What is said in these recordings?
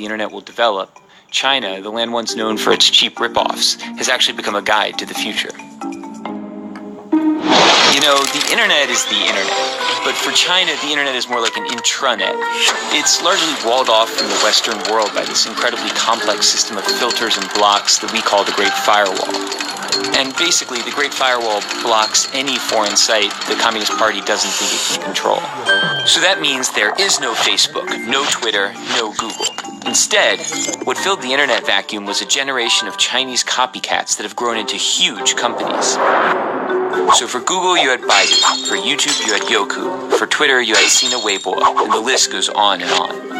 the internet will develop, China, the land once known for its cheap ripoffs, has actually become a guide to the future. You know, the internet is the internet, but for China, the internet is more like an intranet. It's largely walled off from the Western world by this incredibly complex system of filters and blocks that we call the Great Firewall. And basically, the Great Firewall blocks any foreign site the Communist Party doesn't think it can control. So that means there is no Facebook, no Twitter, no Google. Instead, what filled the internet vacuum was a generation of Chinese copycats that have grown into huge companies. So for Google, you had Baidu. For YouTube, you had Youku. For Twitter, you had Sina Weibo. And the list goes on and on.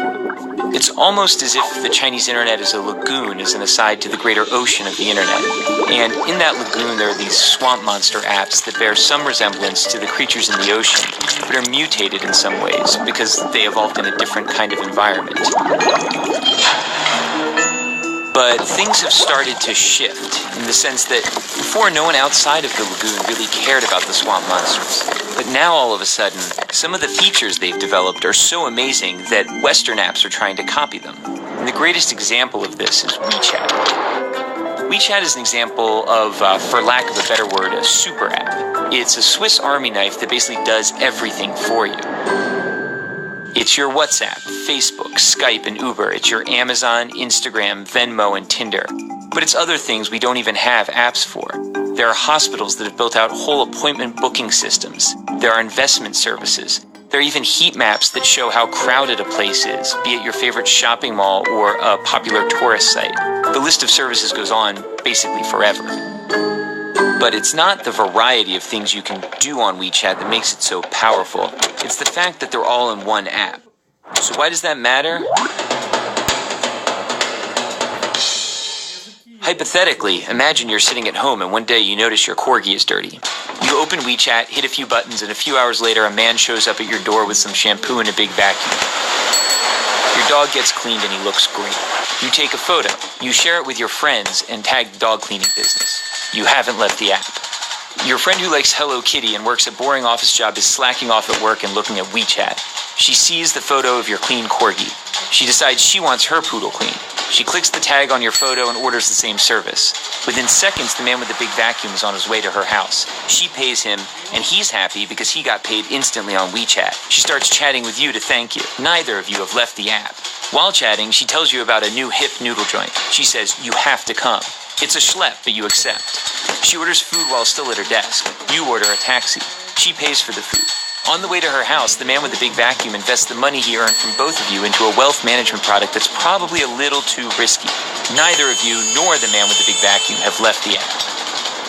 It's almost as if the Chinese internet is a lagoon as an aside to the greater ocean of the internet. And in that lagoon, there are these swamp monster apps that bear some resemblance to the creatures in the ocean, but are mutated in some ways because they evolved in a different kind of environment. But things have started to shift in the sense that before, no one outside of the lagoon really cared about the swamp monsters. But now, all of a sudden, some of the features they've developed are so amazing that Western apps are trying to copy them. And the greatest example of this is WeaChat. WeaChat is an example of, for lack of a better word, a super app. It's a Swiss Army knife that basically does everything for you. It's your WhatsApp, Facebook, Skype, and Uber. It's your Amazon, Instagram, Venmo, and Tinder. But it's other things we don't even have apps for. There are hospitals that have built out whole appointment booking systems. There are investment services. There are even heat maps that show how crowded a place is, be it your favorite shopping mall or a popular tourist site. The list of services goes on basically forever. But it's not the variety of things you can do on WeChat that makes it so powerful. It's the fact that they're all in one app. So why does that matter? Hypothetically, imagine you're sitting at home and one day you notice your corgi is dirty. You open WeChat, hit a few buttons, and a few hours later a man shows up at your door with some shampoo and a big vacuum. Your dog gets cleaned and he looks great. You take a photo, you share it with your friends, and tag the dog cleaning business. You haven't left the app. Your friend who likes Hello Kitty and works a boring office job is slacking off at work and looking at WeChat. She sees the photo of your clean corgi. She decides she wants her poodle clean. She clicks the tag on your photo and orders the same service. Within seconds, the man with the big vacuum is on his way to her house. She pays him, and he's happy because he got paid instantly on WeChat. She starts chatting with you to thank you. Neither of you have left the app. While chatting, she tells you about a new hip noodle joint. She says, you have to come. It's a schlep, but you accept. She orders food while still at her desk. You order a taxi. She pays for the food. On the way to her house, the man with the big vacuum invests the money he earned from both of you into a wealth management product that's probably a little too risky. Neither of you nor the man with the big vacuum have left the app.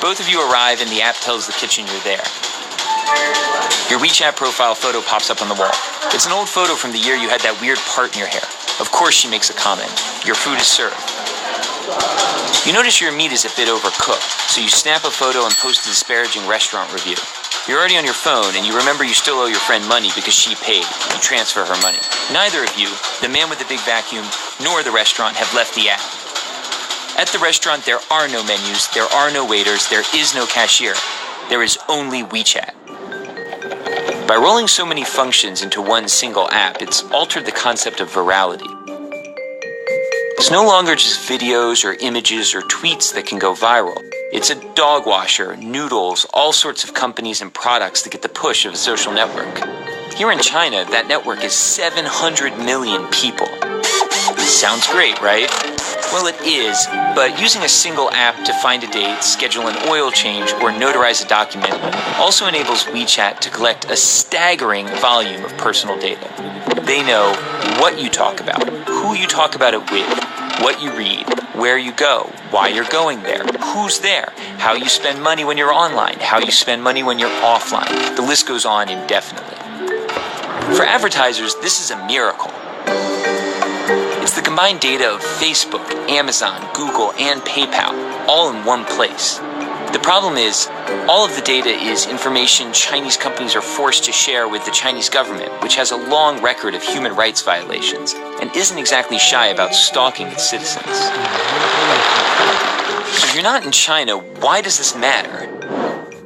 Both of you arrive and the app tells the kitchen you're there. Your WeChat profile photo pops up on the wall. It's an old photo from the year you had that weird part in your hair. Of course she makes a comment. Your food is served. You notice your meat is a bit overcooked, so you snap a photo and post a disparaging restaurant review. You're already on your phone, and you remember you still owe your friend money because she paid. You transfer her money. Neither of you, the man with the big vacuum, nor the restaurant, have left the app. At the restaurant, there are no menus, there are no waiters, there is no cashier. There is only WeChat. By rolling so many functions into one single app, it's altered the concept of virality. It's no longer just videos or images or tweets that can go viral. It's a dog washer, noodles, all sorts of companies and products that get the push of a social network. Here in China, that network is 700 million people. Sounds great, right? Well, it is, but using a single app to find a date, schedule an oil change, or notarize a document also enables WeChat to collect a staggering volume of personal data. They know what you talk about, who you talk about it with, what you read, where you go, why you're going there, who's there, how you spend money when you're online, how you spend money when you're offline. The list goes on indefinitely. For advertisers, this is a miracle. It's the combined data of Facebook, Amazon, Google, and PayPal, all in one place. The problem is, all of the data is information Chinese companies are forced to share with the Chinese government, which has a long record of human rights violations, and isn't exactly shy about stalking its citizens. So if you're not in China, why does this matter?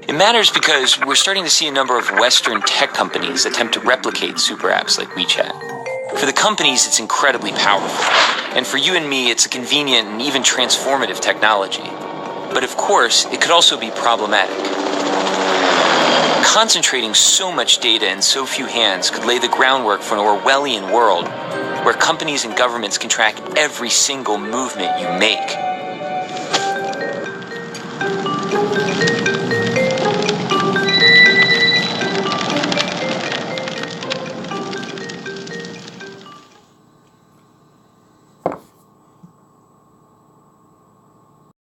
It matters because we're starting to see a number of Western tech companies attempt to replicate super apps like WeChat. For the companies, it's incredibly powerful. And for you and me, it's a convenient and even transformative technology. But of course, it could also be problematic. Concentrating so much data in so few hands could lay the groundwork for an Orwellian world where companies and governments can track every single movement you make.